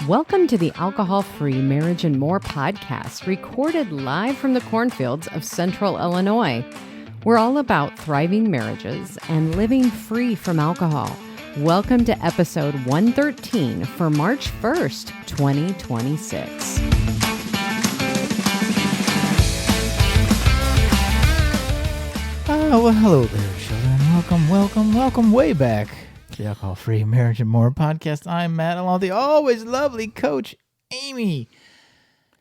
Welcome to the Alcohol-Free Marriage and More podcast, recorded live from the cornfields of Central Illinois. We're all about thriving marriages and living free from alcohol. Welcome to episode 113 for March 1st, 2026. Well, hello there, children. Welcome way back to the Alcohol-Free Marriage and More podcast. I'm Matt, along with the always lovely Coach Amy.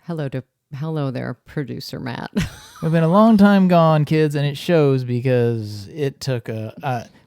Hello there, producer Matt. We've been a long time gone, kids, and it shows because it took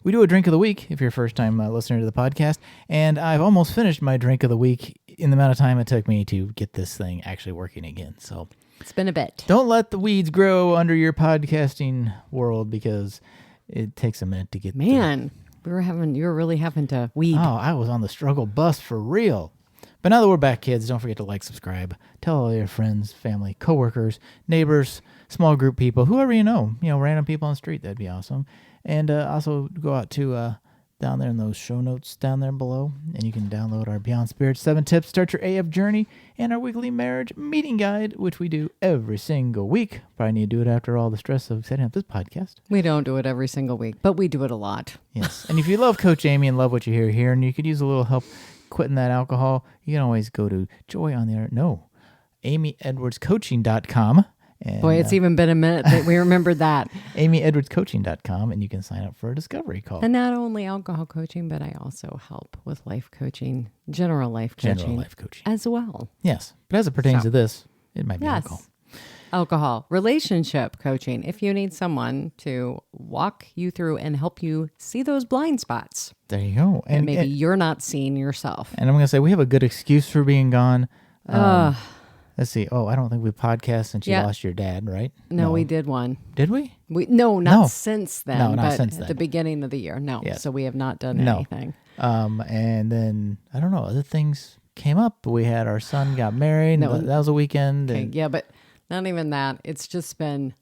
we do a drink of the week if you're a first-time listener to the podcast, and I've almost finished my drink of the week in the amount of time it took me to get this thing actually working again, so... It's been a bit. Don't let the weeds grow under your podcasting world because it takes a minute to get there. Man, you were really having to weed. Oh, I was on the struggle bus for real. But now that we're back, kids, don't forget to like, subscribe, tell all your friends, family, coworkers, neighbors, small group people, whoever you know, random people on the street, that'd be awesome. And also go out to down there in those show notes down there below, and you can download our Beyond Spirit 7 Tips, Start Your AF Journey, and our weekly marriage meeting guide, which we do every single week. Probably need to do it after all the stress of setting up this podcast. We don't do it every single week, but we do it a lot. Yes. And if you love Coach Amy and love what you hear here, and you could use a little help quitting that alcohol, you can always go to AmyEdwardsCoaching.com. And, boy, it's even been a minute that we remembered that. AmyEdwardsCoaching.com, and you can sign up for a discovery call. And not only alcohol coaching, but I also help with life coaching, general life coaching as well. Yes, but as it pertains to this, it might be alcohol. Alcohol. Relationship coaching. If you need someone to walk you through and help you see those blind spots. There you go. And maybe you're not seeing yourself. And I'm going to say we have a good excuse for being gone. Let's see. Oh, I don't think we podcast since you lost your dad, right? No, we did one. Did we? Not since then. No, not but since then. At the beginning of the year. No. Yes. So we have not done anything. And then, I don't know, other things came up. We had our son got married. No, that was a weekend. Okay, yeah, but not even that. It's just been...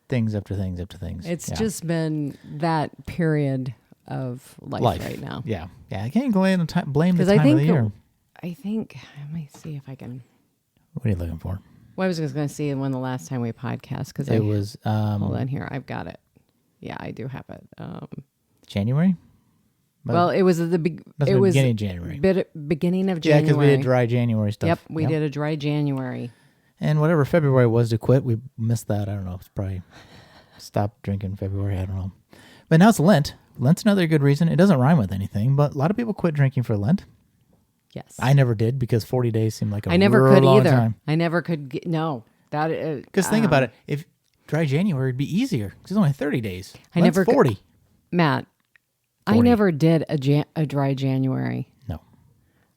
Things after things after things. It's just been that period of life right now. Yeah. Yeah, I can't blame the time of the year. I think, let me see if I can... What are you looking for? Well, I was just going to see when the last time we podcast, because it was... hold on here. I've got it. Yeah, I do have it. January? Well, it was beginning of January. Beginning of January. Yeah, because we did dry January stuff. Yep, we did a dry January. And whatever February was to quit, we missed that. I don't know. It's probably stopped drinking February. I don't know. But now it's Lent. Lent's another good reason. It doesn't rhyme with anything, but a lot of people quit drinking for Lent. Yes. I never did because 40 days seemed like a I never real could long either. time. I never could. Because think about it. If dry January would be easier because it's only 30 days. Lent's 40. Matt, 40. I never did a dry January. No.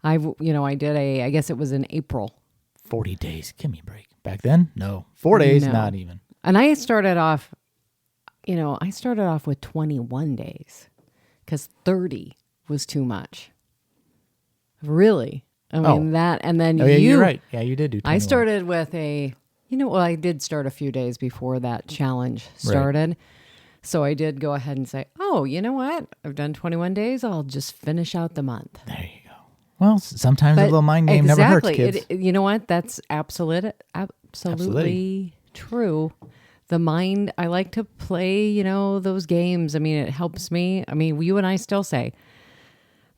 I did I guess it was in April. 40 days. Give me a break. Back then? No. 4 days? No. Not even. And I started off with 21 days because 30 was too much. Really? I mean, that, and then you're right. Yeah, you did do 21. I started with I did start a few days before that challenge started. Right. So I did go ahead and say, oh, you know what? I've done 21 days. I'll just finish out the month. There you go. Well, sometimes a little mind game never hurts, kids. You know what? That's absolutely true. The mind, I like to play, those games. I mean, it helps me. I mean, you and I still say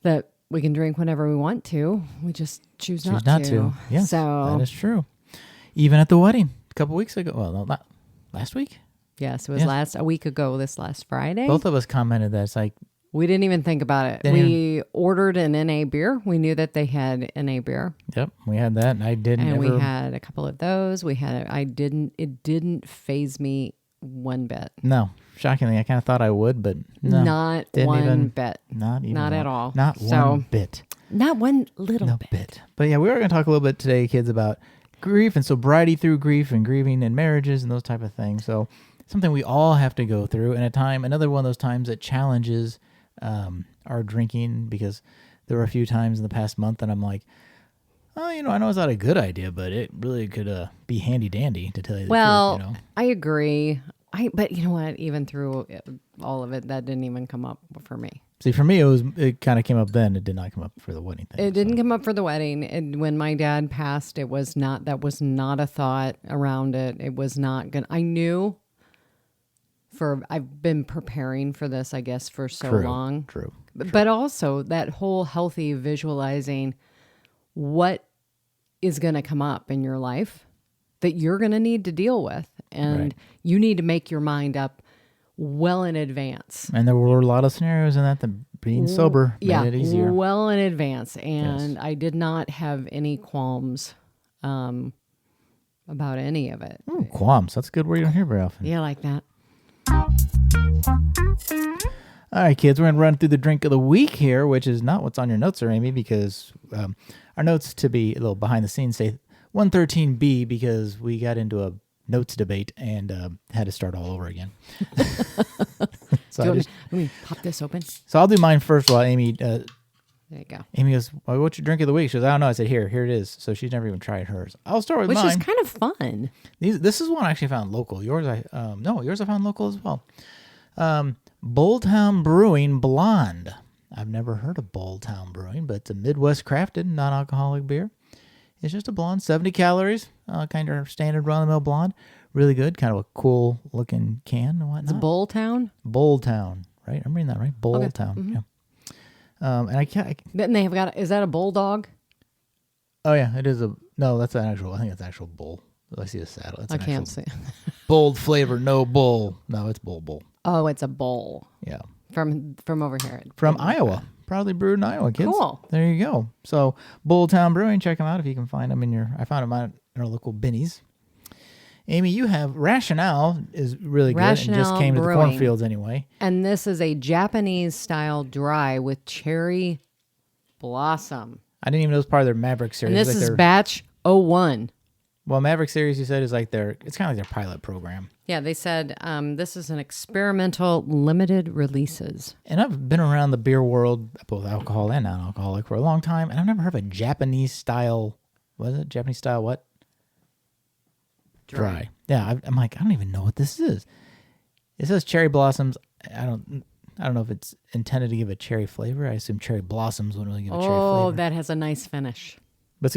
that we can drink whenever we want to. We just choose not to. Yes, so, that is true. Even at the wedding a couple weeks ago. Well, no, not last week. Yes, it was a week ago, this last Friday. Both of us commented that it's like... We didn't even think about it. We ordered an NA beer. We knew that they had NA beer. Yep, we had that, and I didn't. And we had a couple of those. It didn't faze me one bit. No, shockingly, I kind of thought I would, but no, not one bit. Not at all. Not one bit. Not one little bit. But yeah, we are going to talk a little bit today, kids, about grief and sobriety through grief and grieving and marriages and those type of things. So something we all have to go through, and another one of those times that challenges our drinking, because there were a few times in the past month that I'm like, oh, I know it's not a good idea, but it really could be handy dandy, to tell you the truth. Well, I agree. But you know what? Even through all of it, that didn't even come up for me. See, for me, it kind of came up then. It did not come up for the wedding thing. It didn't come up for the wedding. And when my dad passed, that was not a thought around it. It was not going to, I knew I've been preparing for this, I guess, for so long. True. But also that whole healthy visualizing what is going to come up in your life that you're going to need to deal with. And you need to make your mind up well in advance. And there were a lot of scenarios in that being sober made it easier. Well in advance. And I did not have any qualms about any of it. Ooh, qualms. That's a good word you don't hear very often. Yeah, like that. All right, kids, we're going to run through the drink of the week here, which is not what's on your notes there, Amy, because our notes, to be a little behind the scenes, say 113B because we got into a notes debate and had to start all over again. So let me pop this open. So I'll do mine first while Amy... there you go. Amy goes, well, what's your drink of the week? She goes, I don't know. I said, here it is. So she's never even tried hers. I'll start with mine. Which is kind of fun. This is one I actually found local. Yours I found local as well. Bulltown Brewing Blonde. I've never heard of Bulltown Brewing, but it's a Midwest crafted non-alcoholic beer. It's just a blonde, 70 calories, kind of standard run-of-the-mill blonde. Really good, kind of a cool looking can and whatnot. It's Bulltown? Bulltown, right? I'm reading that right. Bulltown, okay. Mm-hmm. Yeah. And I can't. Then they have got. Is that a bulldog? Oh yeah, it is no. That's an actual. I think it's actual bull. I see a saddle. It's I can't see. Bold flavor, no bull. No, it's bull. Oh, it's a bull. Yeah. From over here. From Iowa. Proudly brewed in Iowa, kids. Cool. There you go. So Bulltown Brewing, check them out if you can find them I found them out in our local Binnies. Amy, you have Rationale is really good and just came to the cornfields anyway. And this is a Japanese style dry with cherry blossom. I didn't even know it was part of their Maverick series. And this is batch 01. Well, Maverick series, you said, is like it's kind of like their pilot program. Yeah, they said this is an experimental limited releases. And I've been around the beer world, both alcohol and non-alcoholic, for a long time, and I've never heard of a Japanese style, Japanese style what? Dry. Yeah, I'm like, I don't even know what this is. It says cherry blossoms. I don't know if it's intended to give a cherry flavor. I assume cherry blossoms wouldn't really give a cherry flavor. Oh, that has a nice finish. But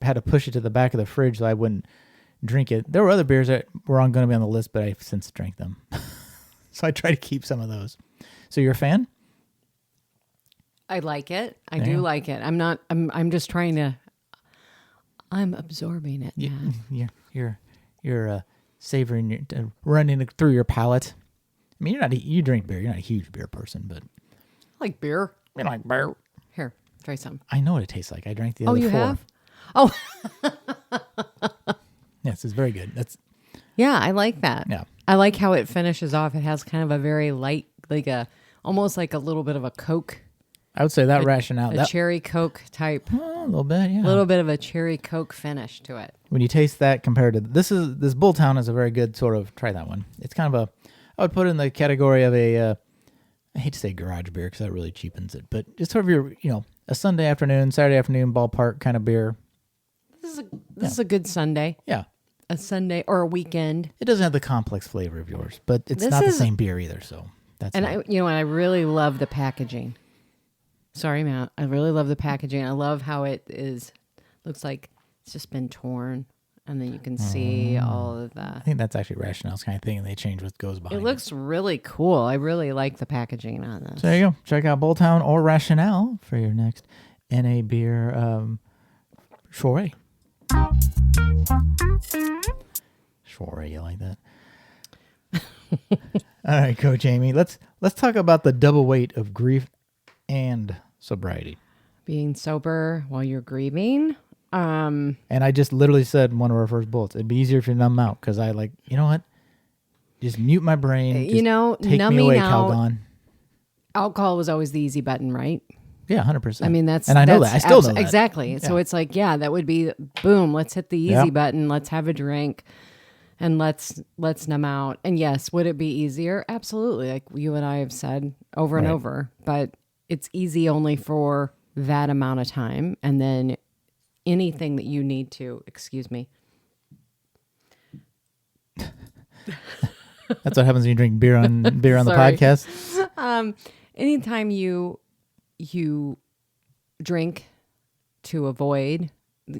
I had to push it to the back of the fridge so I wouldn't drink it. There were other beers that were going to be on the list, but I've since drank them. So I try to keep some of those. So you're a fan? I like it. I do like it. I'm just trying to. I'm absorbing it. You're savoring, running it through your palate. I mean, you drink beer. You're not a huge beer person, but I like beer. You like beer? Here, try some. I know what it tastes like. I drank the other 4. Oh, you have? Oh. Yes, it's very good. Yeah, I like that. Yeah. I like how it finishes off. It has kind of a very light, almost like a little bit of a Coke. I would say that Rationale. A cherry Coke type. A little bit, yeah. A little bit of a cherry Coke finish to it. When you taste that compared to this Bulltown is a very good sort of, try that one. It's kind of I would put it in the category of I hate to say garage beer because that really cheapens it, but it's sort of your, a Sunday afternoon, Saturday afternoon ballpark kind of beer. This is a good Sunday. Yeah. A Sunday or a weekend. It doesn't have the complex flavor of yours, but it's not the same beer either, so that's And I really love the packaging. Sorry, Matt. I really love the packaging. I love how it looks like it's just been torn, and then you can see all of the. I think that's actually Rationale's kind of thing, and they change what goes behind it. Looks really cool. I really like the packaging on this. So there you go. Check out Bulltown or Rationale for your next NA beer soiree. Soiree, you like that? All right, Coach Amy. Let's talk about the double weight of grief and sobriety. Being sober while you're grieving. And I just literally said in one of our first bullets, it'd be easier if you numb out, because I you know what? Just mute my brain. Take numbing me away, out. Calgon. Alcohol was always the easy button, right? Yeah, 100%. I mean, that's... And I know that. I still know that. Exactly. Yeah. So it's like, yeah, that would be, boom, let's hit the easy button. Let's have a drink. And let's numb out. And yes, would it be easier? Absolutely. Like you and I have said over and over. But it's easy only for that amount of time. And then anything that you need to, excuse me. That's what happens when you drink beer on the podcast. Anytime you drink to avoid,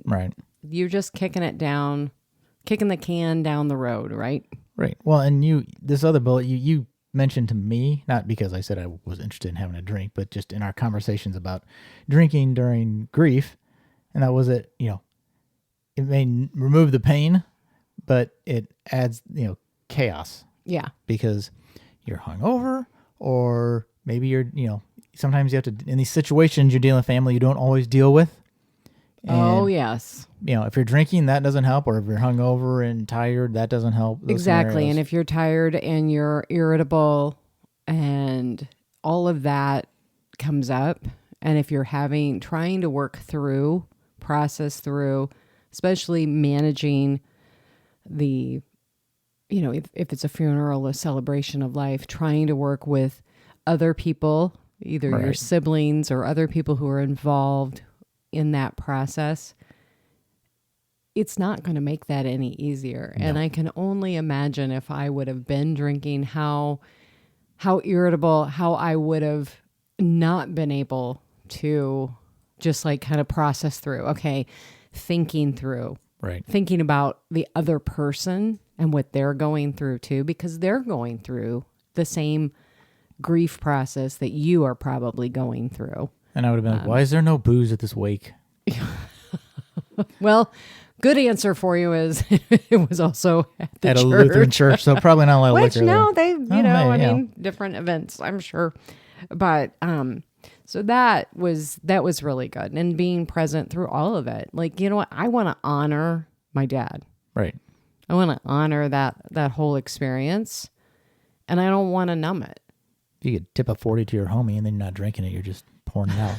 Right. you're just kicking the can down the road, right? Right. Well, and this other bullet, you mentioned to me, not because I said I was interested in having a drink, but just in our conversations about drinking during grief, and that was it. It may remove the pain, but it adds chaos. Yeah. Because you're hungover, or maybe you're sometimes you have to, in these situations you're dealing with family you don't always deal with. And, yes. If you're drinking, that doesn't help, or if you're hungover and tired, that doesn't help. Exactly. Scenarios. And if you're tired and you're irritable and all of that comes up, and if you're trying to process through, especially managing the, if it's a funeral, a celebration of life, trying to work with other people, either your siblings or other people who are involved in that process, it's not going to make that any easier. No. And I can only imagine if I would have been drinking, how irritable, how I would have not been able to just kind of process through. Okay, thinking through. Right. Thinking about the other person and what they're going through too, because they're going through the same grief process that you are probably going through. And I would have been like, why is there no booze at this wake? Well, good answer for you is it was also at the at church. A Lutheran church, so probably not a lot of liquor no, there. they, different events, I'm sure. But so that was really good, and being present through all of it. What? I want to honor my dad. Right. I want to honor that whole experience, and I don't want to numb it. You could tip a 40 to your homie, and then you're not drinking it; you're just pouring it out.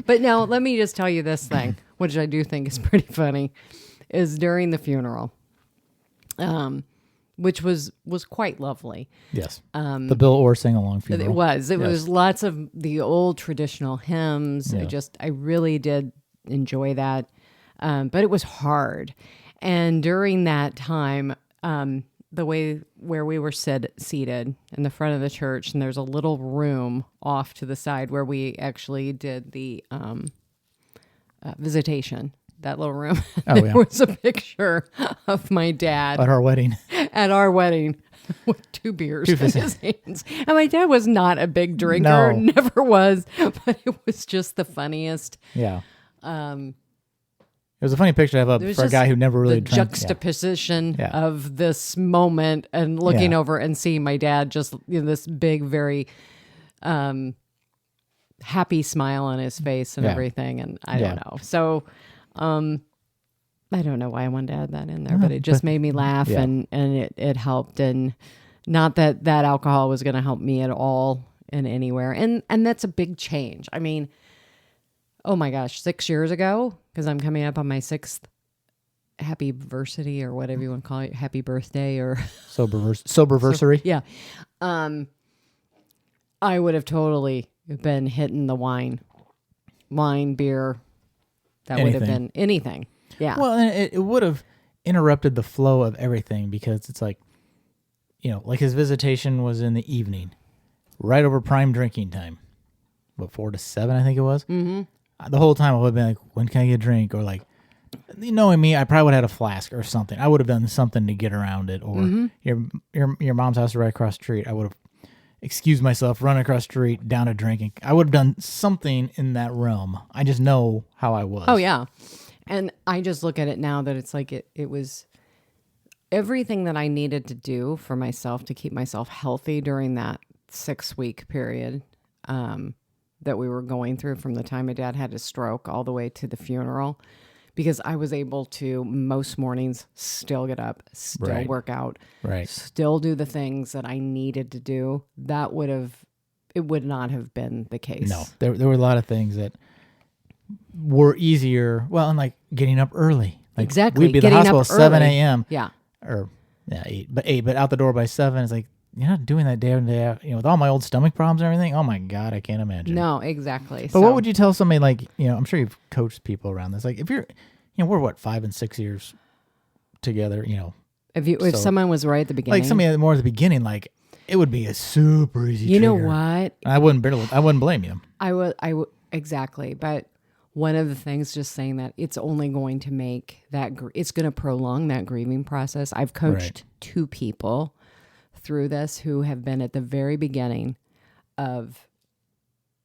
But now let me just tell you this thing, which I do think is pretty funny, is during the funeral, which was quite lovely. Yes. The Bill Orr sing-along funeral. It was. It was lots of the old traditional hymns. Yeah. I really did enjoy that. But it was hard. And during that time, the way where we were seated in the front of the church, and there's a little room off to the side where we actually did the visitation. That little room. There was a picture of my dad at our wedding. With 2 beers in his hands. And my dad was not a big drinker, never was, but it was just the funniest. Yeah. It was a funny picture to have up for a guy who never really drank. The juxtaposition of this moment and looking over and seeing my dad just this big, very happy smile on his face and everything. And I don't know. So I don't know why I wanted to add that in there, but it just made me laugh and it helped. And not that alcohol was going to help me at all in anywhere. And that's a big change. I mean, oh my gosh, 6 years ago, because I'm coming up on my 6th happy versary or whatever you want to call it, happy birthday or soberversary. Yeah. I would have totally been hitting the wine, beer. That would have been anything. Yeah. Well, and it would have interrupted the flow of everything, because it's like his visitation was in the evening, right over prime drinking time. 4 to 7, I think it was. Mm-hmm. The whole time I would have been like, when can I get a drink? Or knowing me, I probably would have had a flask or something. I would have done something to get around it. Or your mom's house is right across the street. I would have excused myself, run across the street, down a drink. I would have done something in that realm. I just know how I was. Oh, yeah. And I just look at it now that it's like it was everything that I needed to do for myself to keep myself healthy during that 6-week period that we were going through, from the time my dad had his stroke all the way to the funeral, because I was able to most mornings still get up, still work out, still do the things that I needed to do. It would not have been the case. No, there were a lot of things that were easier. Well, and like getting up early. Exactly. We'd be at the hospital at 7 a.m. Yeah. Or 8, but out the door by 7. It's like, you're not doing that day in, day out. With all my old stomach problems and everything. Oh my God, I can't imagine. No, exactly. But what would you tell somebody I'm sure you've coached people around this. Like if you're, we're 5 and 6 years together, If someone was right at the beginning, like somebody more at the beginning, like it would be a super easy. You know trigger. what? I wouldn't blame you. I would exactly. But one of the things, just saying that it's only going to make that it's going to prolong that grieving process. I've coached 2 people through this who have been at the very beginning of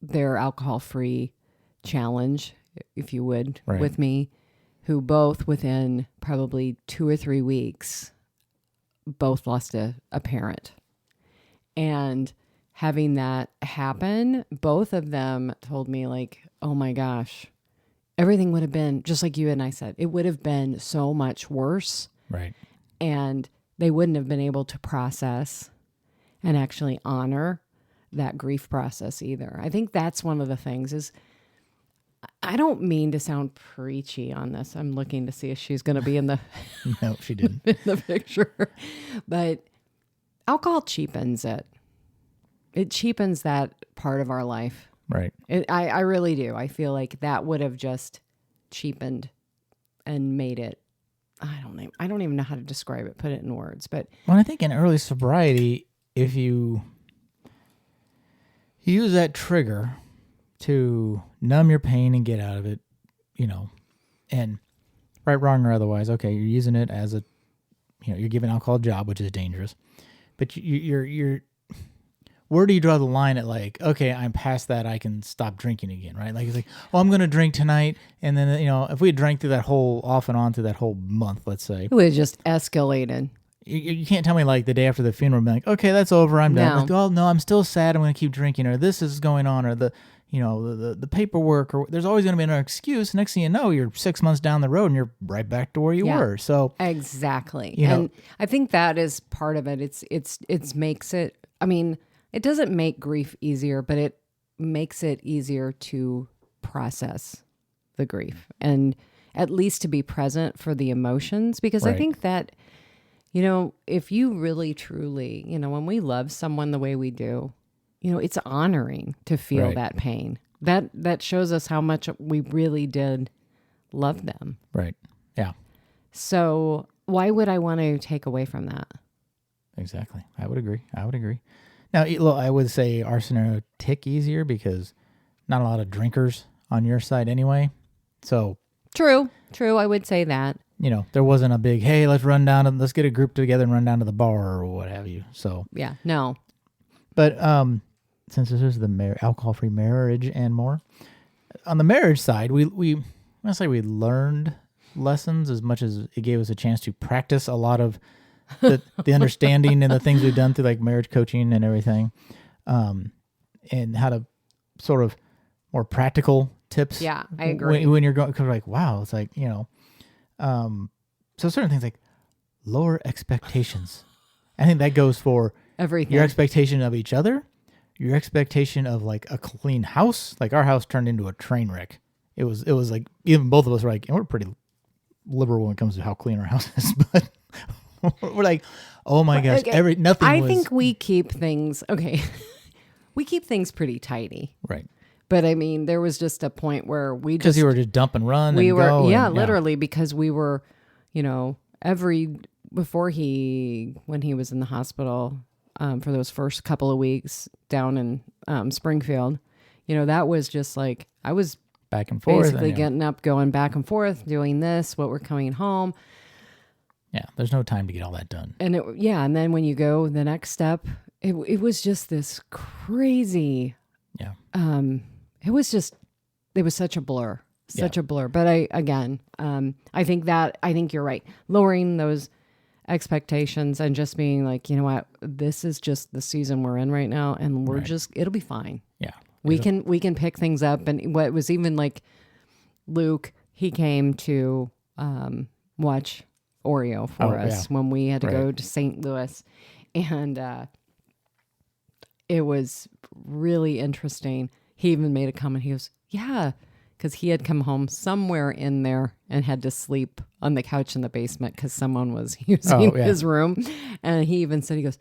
their alcohol-free challenge, if you would, with me, who both within probably 2 or 3 weeks, both lost a parent. And having that happen, both of them told me like, oh my gosh, everything would have been just like you and I said, it would have been so much worse. Right. And they wouldn't have been able to process and actually honor that grief process either. I think that's one of the things is, I don't mean to sound preachy on this. I'm looking to see if she's going to be in the no, she didn't in the picture. But alcohol cheapens it. It cheapens that part of our life. Right. I really do. I feel like that would have just cheapened and made it. I don't even know how to describe it. Put it in words. But well, I think in early sobriety, if you use that trigger to numb your pain and get out of it, and right, wrong, or otherwise, okay, you're using it as you're giving alcohol a job, which is dangerous, but you're where do you draw the line at like, okay, I'm past that, I can stop drinking again, right? Like it's like, oh, I'm going to drink tonight, and then if we had drank through that whole off and on through that whole month, let's say, it would have just escalated. You can't tell me like the day after the funeral, be like, okay, that's over, I'm done. No. Like, oh no, I'm still sad, I'm going to keep drinking, or this is going on, or the paperwork, or there's always going to be another excuse. Next thing you know, you're 6 months down the road and you're right back to where you were. So exactly, and I think that is part of it. It makes it. I mean, it doesn't make grief easier, but it makes it easier to process the grief and at least to be present for the emotions. Because I think that, if you really truly, when we love someone the way we do, it's honoring to feel that pain. That shows us how much we really did love them. Right. Yeah. So why would I want to take away from that? Exactly. I would agree. Now, I would say our scenario tick easier because not a lot of drinkers on your side anyway. So True. I would say that. There wasn't a big, hey, let's get a group together and run down to the bar or what have you. So yeah, no. But since this is the alcohol-free marriage and more, on the marriage side, we learned lessons as much as it gave us a chance to practice a lot of the understanding and the things we've done through like marriage coaching and everything, and how to sort of more practical tips. Yeah, I agree. When you're going, because like, wow, it's like, so certain things like lower expectations. I think that goes for everything. Your expectation of each other, your expectation of like a clean house. Like our house turned into a train wreck. It was like, even both of us were like, and we're pretty liberal when it comes to how clean our house is, but we're like, oh my gosh, nothing. I think we keep things we keep things pretty tidy, right? But I mean, there was just a point where because you were just dump and run. Literally, because we were, when he was in the hospital for those first couple of weeks down in Springfield, that was just like I was back and forth, basically getting up, going back and forth, doing this, what we're coming home. Yeah, there's no time to get all that done. And and then when you go the next step, it was just this crazy. Yeah. It was such a blur, a blur. But I think you're right. Lowering those expectations and just being like, you know what, this is just the season we're in right now, and it'll be fine. Yeah. We can pick things up. And what was even like Luke, he came to watch Oreo for us when we had to go to St. Louis, and it was really interesting. He even made a comment. He goes, yeah, because he had come home somewhere in there and had to sleep on the couch in the basement because someone was using his room. And he even said, he goes,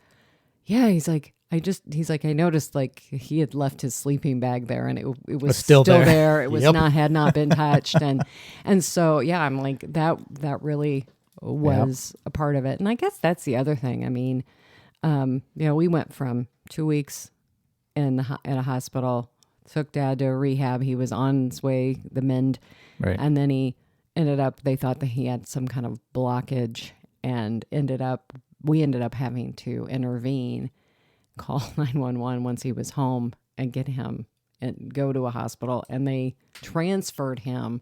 yeah, he's like, I noticed like he had left his sleeping bag there, and it was still there. It was had not been touched. And so, yeah, I'm like, that really was a part of it. And I guess that's the other thing. I mean, we went from 2 weeks in a hospital, took Dad to a rehab. He was on his way, the mend. Right. And then they thought that he had some kind of blockage, and we ended up having to intervene, call 911 once he was home and get him and go to a hospital. And they transferred him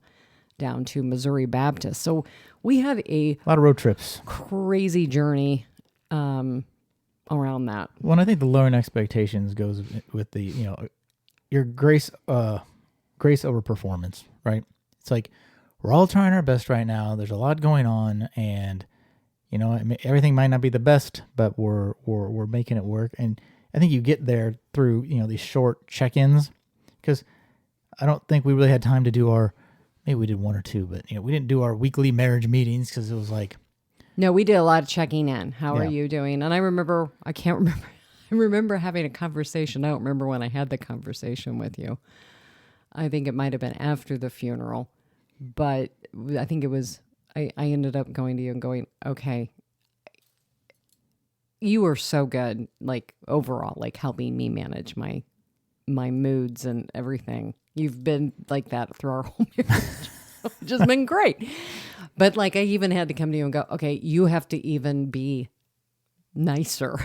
down to Missouri Baptist. So we had a lot of road trips, crazy journey around that. Well, I think the lowering expectations goes with the, your grace over performance, right? It's like, we're all trying our best right now. There's a lot going on, and everything might not be the best, but we're making it work. And I think you get there through these short check-ins, because I don't think we really had time to do maybe we did one or two, but we didn't do our weekly marriage meetings because it was like. No, we did a lot of checking in. How are you doing? And I can't remember. I remember having a conversation. I don't remember when I had the conversation with you. I think it might have been after the funeral. But I think it was, I ended up going to you and going, okay, you were so good, like overall, like helping me manage my moods and everything. You've been like that through our whole marriage, which has been great. But like, I even had to come to you and go, okay, you have to even be nicer.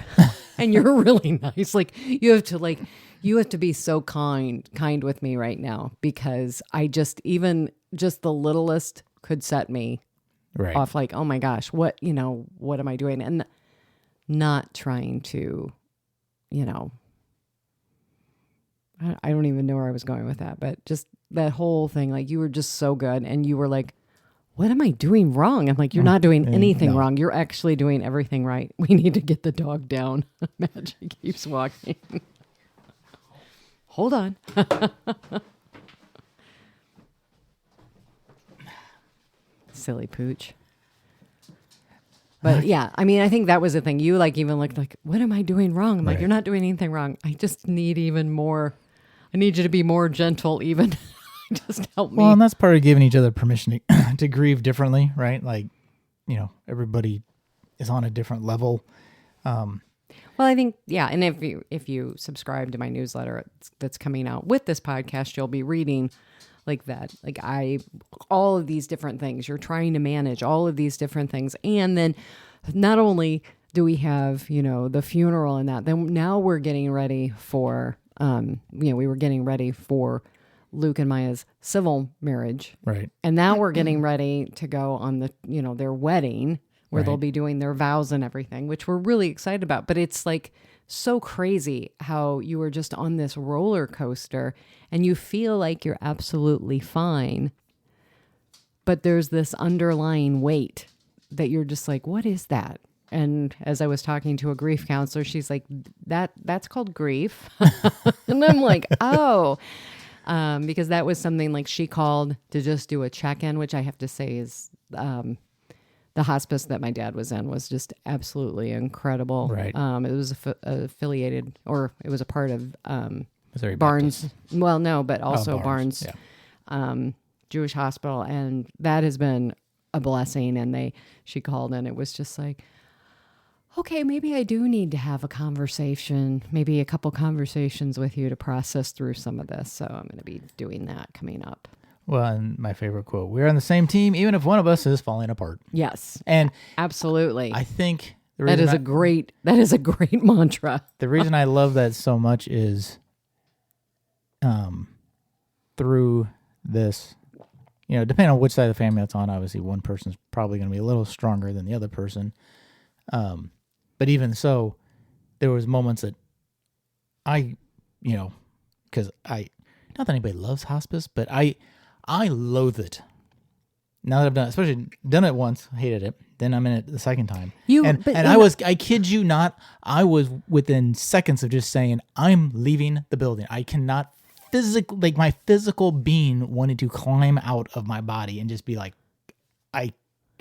And you're really nice. Like you have to be so kind with me right now, because I just the littlest could set me off, like, oh my gosh, what am I doing? And not trying to, I don't even know where I was going with that, but just that whole thing, like you were just so good, and you were like, what am I doing wrong? I'm like, you're not doing anything wrong. You're actually doing everything right. We need to get the dog down. Magic keeps walking. Hold on. Silly pooch. But yeah, I mean, I think that was the thing. You like even looked like, what am I doing wrong? I'm like, you're not doing anything wrong. I just need even more. I need you to be more gentle even. Just help me. Well, and that's part of giving each other permission to grieve differently, right? Like, everybody is on a different level. Well, I think, yeah. And if you subscribe to my newsletter that's coming out with this podcast, you'll be reading like that. Like all of these different things, you're trying to manage all of these different things. And then not only do we have, the funeral and that, then now we're getting ready for, we were getting ready for Luke and Maya's civil marriage. Right. And now we're getting ready to go on the, their wedding, where they'll be doing their vows and everything, which we're really excited about. But it's like so crazy how you were just on this roller coaster and you feel like you're absolutely fine, but there's this underlying weight that you're just like, what is that? And as I was talking to a grief counselor, she's like, that's called grief. And I'm like, oh, because that was something like she called to just do a check-in, which I have to say is, the hospice that my dad was in was just absolutely incredible. Right. It was affiliated, or it was a part of Missouri Barnes. Baptist. Well, no, but also Barnes Yeah. Jewish Hospital, and that has been a blessing. And she called, and it was just like, okay, maybe I do need to have a conversation, maybe a couple conversations with you to process through some of this. So I'm going to be doing that coming up. Well, and my favorite quote, we're on the same team, even if one of us is falling apart. Yes. And absolutely. I think that is a great mantra. The reason I love that so much is through this, depending on which side of the family that's on, obviously one person's probably going to be a little stronger than the other person. But even so, there was moments that because not that anybody loves hospice, but I loathe it. Now that I've done it once, hated it. Then I'm in it the second time. I kid you not, I was within seconds of just saying, I'm leaving the building. I cannot physically, like my physical being wanted to climb out of my body and just be like, I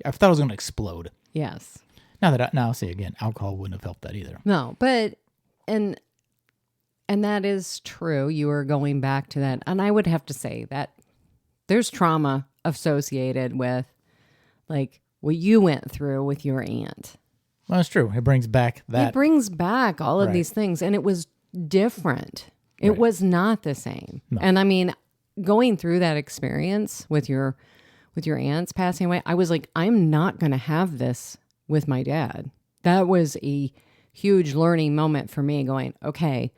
thought I was going to explode. Yes. Now see again, alcohol wouldn't have helped that either. No, but, and that is true. You are going back to that. And I would have to say that there's trauma associated with like what you went through with your aunt. Well, it's true. It brings back that. It brings back all of Right. these things, and it was different. It Right. was not the same. No. And I mean, going through that experience with your aunts passing away, I was like, I'm not going to have this with my dad. That was a huge learning moment for me, going, okay,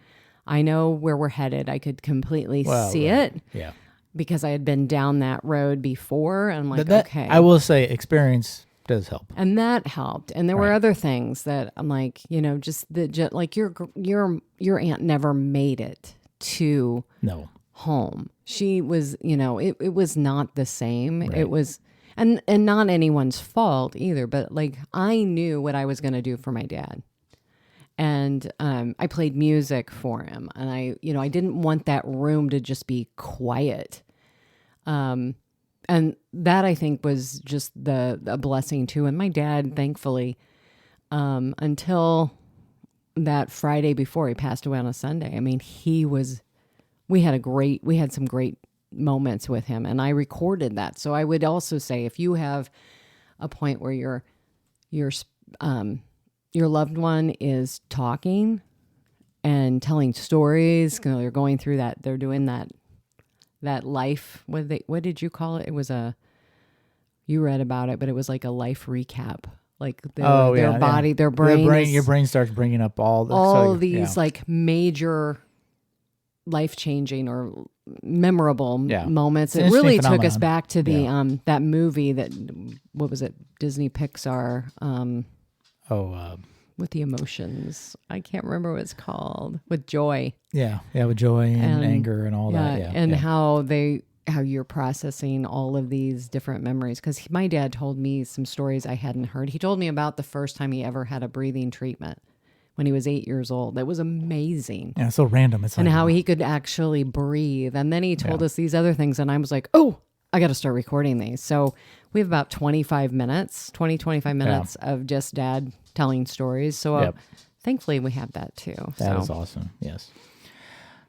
I know where we're headed. I could completely see right. it Yeah. because I had been down that road before. And I'm like, That, okay. I will say experience does help. And that helped. And there were Right. other things that I'm like, like your aunt never made it to No. home. She was, it was not the same. Right. It was, and not anyone's fault either, but like I knew what I was going to do for my dad. And I played music for him, and I didn't want that room to just be quiet. And that I think was just a blessing too. And my dad, thankfully, until that Friday before he passed away on a Sunday, I mean, we had some great moments with him, and I recorded that. So I would also say, if you have a point where your loved one is talking and telling stories, you're going through that, they're doing that life, what did you call it? It was you read about it, but it was like a life recap. Like their body, their brain. Your brain starts bringing up all these like major life-changing or memorable moments. It really took us back to the that movie what was it? Disney Pixar. With the emotions. I can't remember what it's called. With joy. Yeah, with joy and anger and all that. Yeah, and how you're processing all of these different memories. Because my dad told me some stories I hadn't heard. He told me about the first time he ever had a breathing treatment when he was 8 years old. That was amazing. Yeah, it's so random. It's and like, how he could actually breathe. And then he told us these other things, and I was like, oh, I got to start recording these. So we have about 25 minutes of just Dad telling stories. So thankfully we have that too. That is awesome. Yes.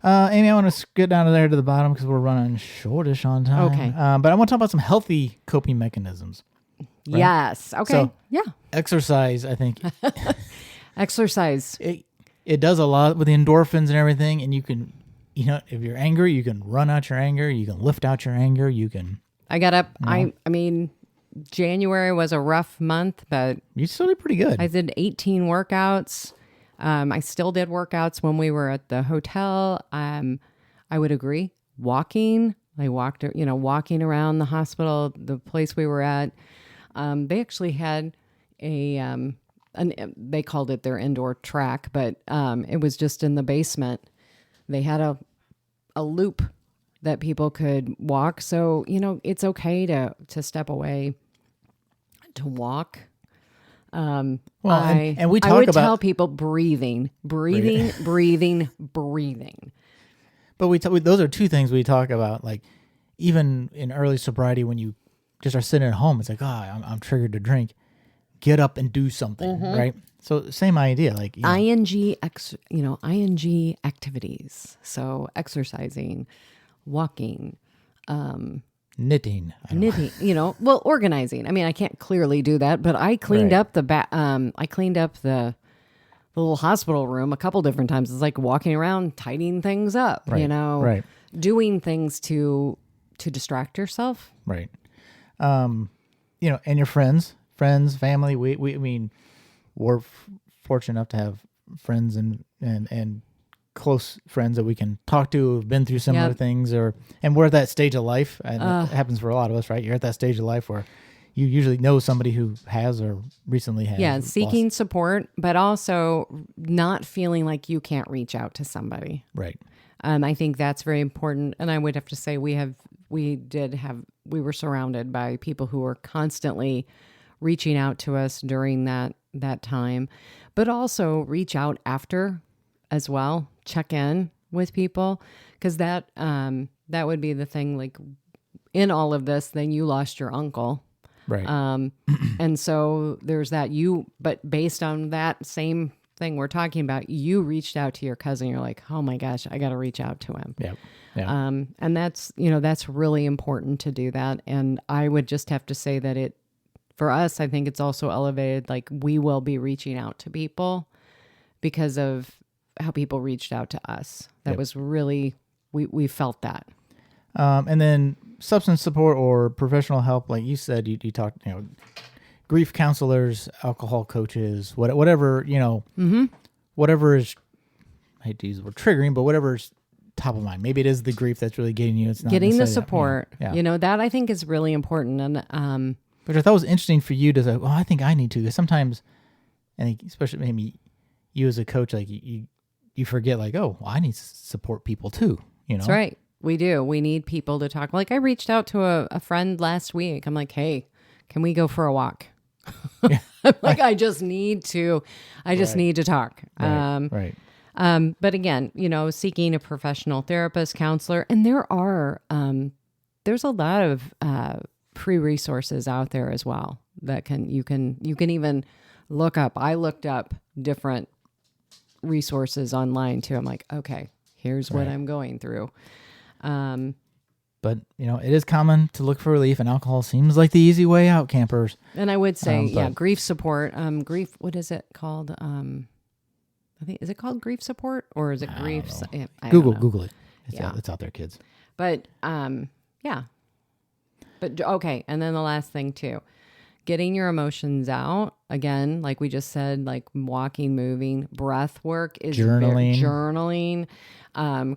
Amy, I want to get down to there to the bottom because we're running shortish on time. Okay. But I want to talk about some healthy coping mechanisms. Right? Yes. Okay. So, yeah. Exercise, I think. Exercise. It does a lot with the endorphins and everything. And you can, if you're angry, you can run out your anger. You can lift out your anger. You can. I got up. I mean, January was a rough month, but you still did pretty good. I did 18 workouts. I still did workouts when we were at the hotel. I would agree. Walking. I walked, walking around the hospital, the place we were at. They actually had they called it their indoor track, but it was just in the basement. They had a loop that people could walk. So, it's okay to step away to walk. And we talk I would about tell people breathing. But those are two things we talk about. Like even in early sobriety, when you just are sitting at home, it's like, I'm triggered to drink. Get up and do something, right? So same idea, like ing activities. So exercising, walking, knitting, organizing. I mean, I can't clearly do that, but I cleaned up the little hospital room a couple different times. It's like walking around, tidying things up, right. Doing things to distract yourself. Right. And your friends, family, we're fortunate enough to have friends and close friends that we can talk to who've been through similar things, and we're at that stage of life, and it happens for a lot of us, right? You're at that stage of life where you usually know somebody who has or recently has. Yeah, seeking support, but also not feeling like you can't reach out to somebody. Right. I think that's very important. And I would have to say we were surrounded by people who were constantly reaching out to us during that time, but also reach out after as well, check in with people, because that would be the thing. Like in all of this, then you lost your uncle. Right. And so there's that but based on that same thing we're talking about, you reached out to your cousin. You're like, oh my gosh, I got to reach out to him. Yeah. Yeah. And that's really important to do that. And I would just have to say that for us, I think it's also elevated. Like we will be reaching out to people because of how people reached out to us. That was really, we felt that. And then substance support or professional help, like you said, you talked, grief counselors, alcohol coaches, whatever, whatever is, I hate to use the word triggering, but whatever is top of mind. Maybe it is the grief that's really getting you. It's not getting the necessarily support. that, That I think is really important. And which I thought was interesting for you to say, well, I think I need to. Because sometimes, I think especially maybe you as a coach, like you forget, like, oh, well, I need to support people too. That's right. We do. We need people to talk. Like I reached out to a friend last week. I'm like, hey, can we go for a walk? I'm like, I just need to talk. Right. But again, seeking a professional therapist, counselor, and there's a lot of free resources out there as well that you can even look up. I looked up different resources online too. I'm like, okay, here's what I'm going through. But it is common to look for relief, and alcohol seems like the easy way out, campers. And I would say, grief support. Grief. What is it called? I think, is it called grief support or is it grief? Google it. It's out there, kids. But yeah. But okay, and then the last thing too, getting your emotions out. Again, like we just said, like walking, moving, breath work is journaling,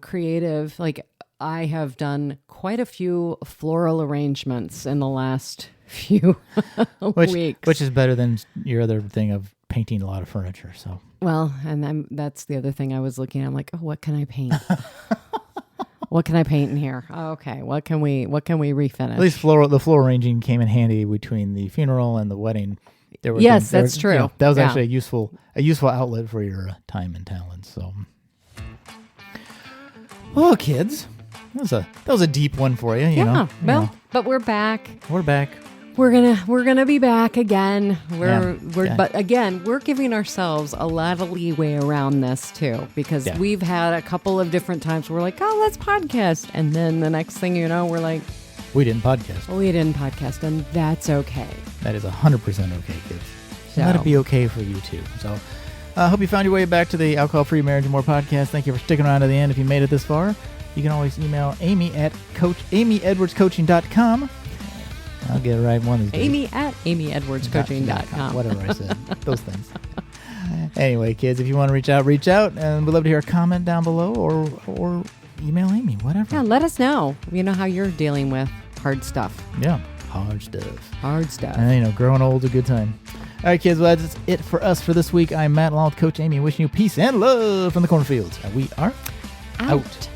creative. Like I have done quite a few floral arrangements in the last few weeks. Which is better than your other thing of painting a lot of furniture. So well, and that's the other thing I was looking at. I'm like, oh, what can I paint? What can I paint in here? Oh, okay, what can we refinish? At least the floral arranging came in handy between the funeral and the wedding. That's true. That was actually a useful outlet for your time and talents. So, well, kids, that was a deep one for you. You know. But we're back. We're back. We're gonna be back again. But again, we're giving ourselves a lot of leeway around this too, because we've had a couple of different times where we're like, oh, let's podcast, and then the next thing you know, we're like, we didn't podcast, and that's okay. That is 100% okay, kids. So let it be okay for you too. So, I hope you found your way back to the Alcohol-Free Marriage and More podcast. Thank you for sticking around to the end. If you made it this far, you can always email Amy at amyedwardscoaching.com. I'll get it right one of these days. Amy at amyedwardscoaching.com. Whatever I said. Those things. Anyway, kids, if you want to reach out, and we'd love to hear a comment down below or email Amy, whatever. Yeah, let us know. How you're dealing with hard stuff. Yeah, hard stuff. And, growing old is a good time. All right, kids, well, that's it for us for this week. I'm Matt, along with Coach Amy, wishing you peace and love from the cornfields. And we are out.